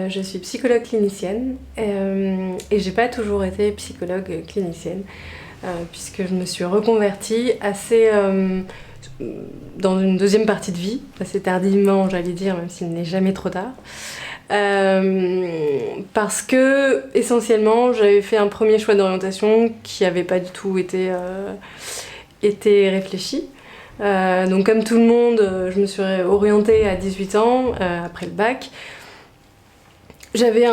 je suis psychologue clinicienne et j'ai pas toujours été psychologue clinicienne puisque je me suis reconvertie assez dans une deuxième partie de vie, assez tardivement j'allais dire, même s'il n'est jamais trop tard. Parce que essentiellement j'avais fait un premier choix d'orientation qui n'avait pas du tout été réfléchi. Donc comme tout le monde, je me suis orientée à 18 ans après le bac. J'avais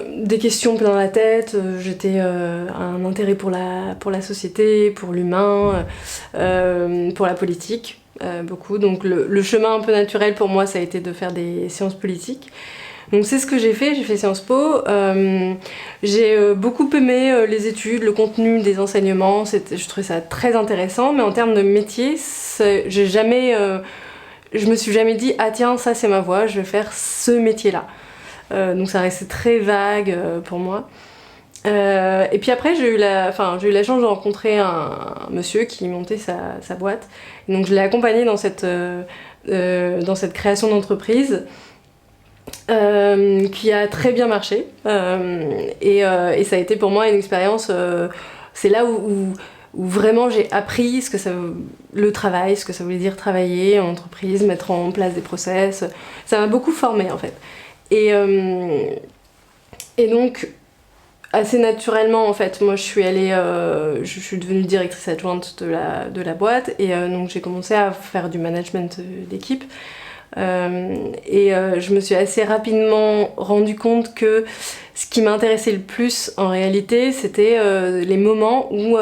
des questions plein la tête, j'étais un intérêt pour la société, pour l'humain, pour la politique. Beaucoup. Donc le chemin un peu naturel pour moi, ça a été de faire des sciences politiques. Donc c'est ce que j'ai fait Sciences Po. J'ai beaucoup aimé les études, le contenu des enseignements, je trouvais ça très intéressant, mais en termes de métier, je me suis jamais dit « Ah tiens, ça c'est ma voie, je vais faire ce métier-là ». Donc ça restait très vague pour moi. Et puis après, j'ai eu la chance de rencontrer un monsieur qui montait sa boîte. Et donc je l'ai accompagné dans cette création d'entreprise qui a très bien marché. Et ça a été pour moi une expérience... c'est là où vraiment j'ai appris le travail, ce que ça voulait dire travailler en entreprise, mettre en place des process. Ça m'a beaucoup formée en fait. Et donc... assez naturellement en fait, moi je suis devenue directrice adjointe de la boîte et donc j'ai commencé à faire du management d'équipe je me suis assez rapidement rendu compte que ce qui m'intéressait le plus en réalité c'était les moments où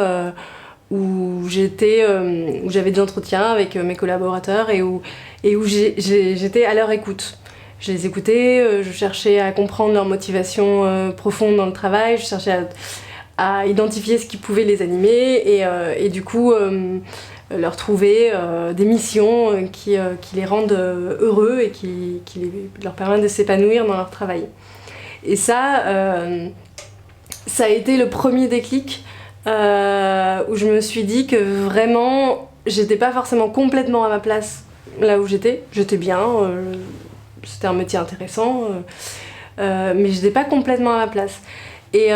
j'avais des entretiens avec mes collaborateurs et où j'étais à leur écoute. Je les écoutais, je cherchais à comprendre leur motivation profonde dans le travail, je cherchais à identifier ce qui pouvait les animer et du coup leur trouver des missions qui les rendent heureux et qui leur permettent de s'épanouir dans leur travail. Et ça a été le premier déclic où je me suis dit que vraiment j'étais pas forcément complètement à ma place là où j'étais bien. C'était un métier intéressant, mais je n'étais pas complètement à ma place. Et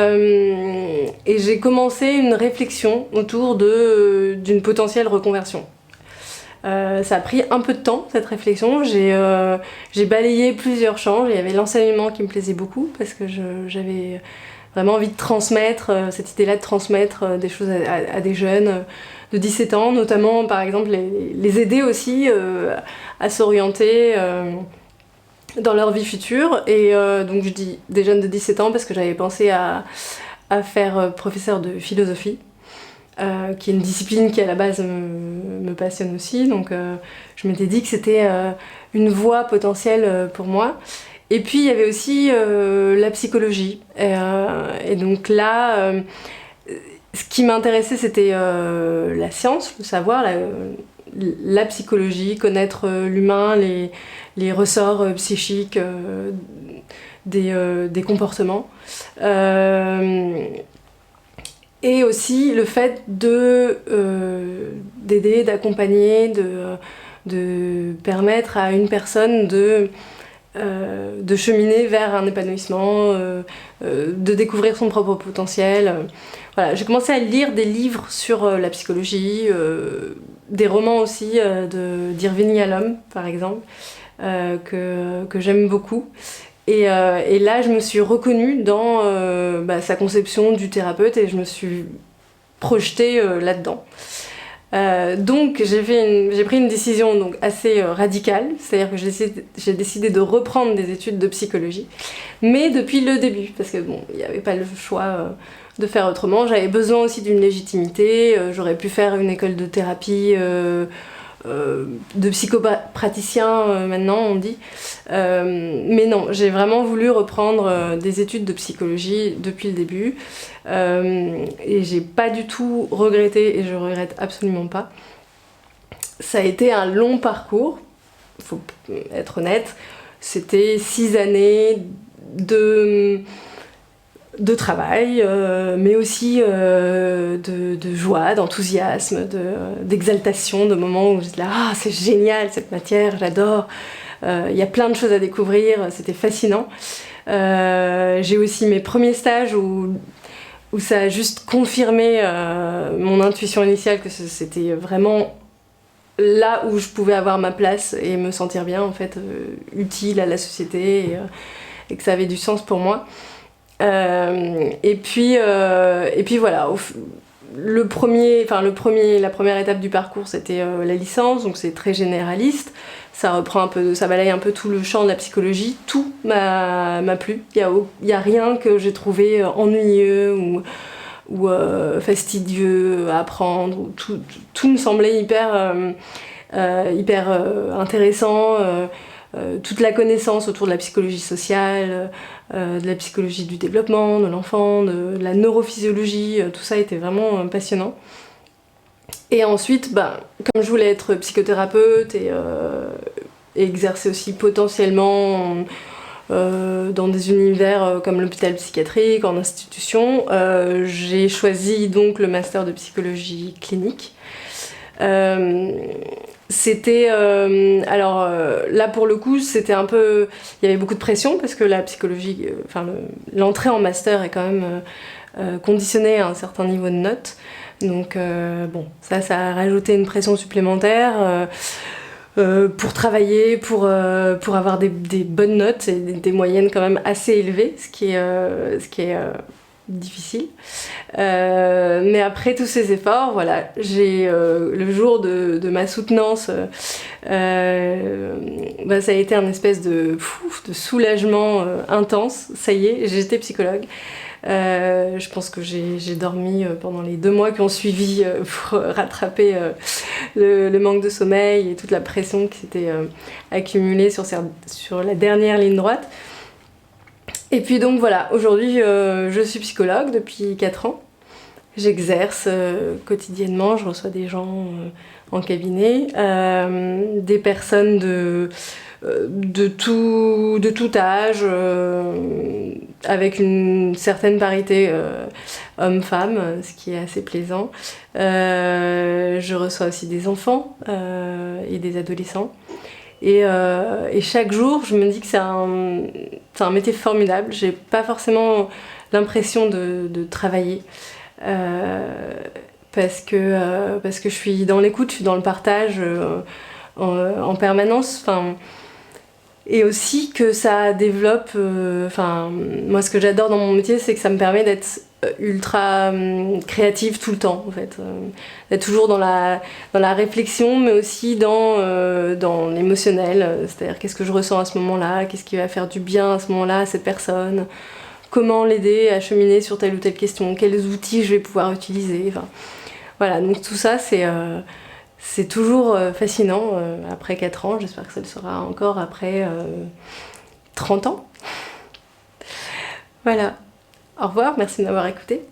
j'ai commencé une réflexion autour d'une potentielle reconversion. Ça a pris un peu de temps, cette réflexion. J'ai balayé plusieurs champs. Il y avait l'enseignement qui me plaisait beaucoup, parce que j'avais vraiment envie de transmettre, cette idée-là de transmettre des choses à des jeunes de 17 ans, notamment par exemple les aider aussi à s'orienter dans leur vie future. Et donc je dis des jeunes de 17 ans parce que j'avais pensé à faire professeur de philosophie, qui est une discipline qui à la base me passionne aussi. Donc je m'étais dit que c'était une voie potentielle pour moi. Et puis il y avait aussi la psychologie. Et donc là, ce qui m'intéressait c'était la science, le savoir, la psychologie, connaître l'humain, les ressorts psychiques des comportements. Et aussi le fait d'aider, d'accompagner, de permettre à une personne de cheminer vers un épanouissement, de découvrir son propre potentiel. Voilà, j'ai commencé à lire des livres sur la psychologie, des romans aussi d'Irving Yalom, par exemple, que j'aime beaucoup. Et là, je me suis reconnue dans sa conception du thérapeute et je me suis projetée là-dedans. Donc j'ai pris une décision donc, assez radicale, c'est-à-dire que j'ai décidé de reprendre des études de psychologie, mais depuis le début, parce que bon, il n'y avait pas le choix de faire autrement. J'avais besoin aussi d'une légitimité, j'aurais pu faire une école de thérapie, de psychopraticien maintenant on dit, mais non, j'ai vraiment voulu reprendre des études de psychologie depuis le début, et j'ai pas du tout regretté et je regrette absolument pas. Ça a été un long parcours, faut être honnête, c'était 6 années de travail, mais aussi de joie, d'enthousiasme, d'exaltation, de moments où j'étais là, ah c'est génial cette matière, j'adore, Il y a plein de choses à découvrir, c'était fascinant. J'ai aussi mes premiers stages où ça a juste confirmé mon intuition initiale que c'était vraiment là où je pouvais avoir ma place et me sentir bien, en fait, utile à la société et que ça avait du sens pour moi. Et puis voilà, la première étape du parcours, c'était la licence, donc c'est très généraliste. Ça balaye un peu tout le champ de la psychologie. Tout m'a plu. Il y a rien que j'ai trouvé ennuyeux ou fastidieux à apprendre. Tout me semblait hyper intéressant. Toute la connaissance autour de la psychologie sociale, de la psychologie du développement, de l'enfant, de la neurophysiologie, tout ça était vraiment passionnant. Et ensuite, comme je voulais être psychothérapeute et exercer aussi potentiellement dans des univers comme l'hôpital psychiatrique, en institution, j'ai choisi donc le master de psychologie clinique. C'était là pour le coup c'était un peu, il y avait beaucoup de pression parce que la psychologie, l'entrée en master est quand même conditionnée à un certain niveau de notes, donc ça a rajouté une pression supplémentaire pour travailler, pour avoir des bonnes notes et des moyennes quand même assez élevées, ce qui est difficile. Mais après tous ces efforts, voilà, j'ai le jour de ma soutenance, ça a été un espèce de soulagement intense. Ça y est, j'étais psychologue. Je pense que j'ai dormi pendant les 2 mois qui ont suivi pour rattraper le manque de sommeil et toute la pression qui s'était accumulée sur la dernière ligne droite. Et puis donc voilà, aujourd'hui je suis psychologue depuis 4 ans. J'exerce quotidiennement, je reçois des gens en cabinet, des personnes de tout âge, avec une certaine parité homme-femme, ce qui est assez plaisant. Je reçois aussi des enfants et des adolescents. Et chaque jour, je me dis que c'est un métier formidable. J'ai pas forcément l'impression de travailler. Parce que je suis dans l'écoute, je suis dans le partage en permanence. Et aussi que ça développe... moi, ce que j'adore dans mon métier, c'est que ça me permet d'être ultra créative tout le temps, en fait. D'être toujours dans la réflexion, mais aussi dans l'émotionnel. C'est-à-dire, qu'est-ce que je ressens à ce moment-là? Qu'est-ce qui va faire du bien à ce moment-là à cette personne? Comment l'aider à cheminer sur telle ou telle question? Quels outils je vais pouvoir utiliser? Voilà, donc tout ça, c'est toujours fascinant après 4 ans. J'espère que ça le sera encore après 30 ans. Voilà. Au revoir, merci de m'avoir écouté.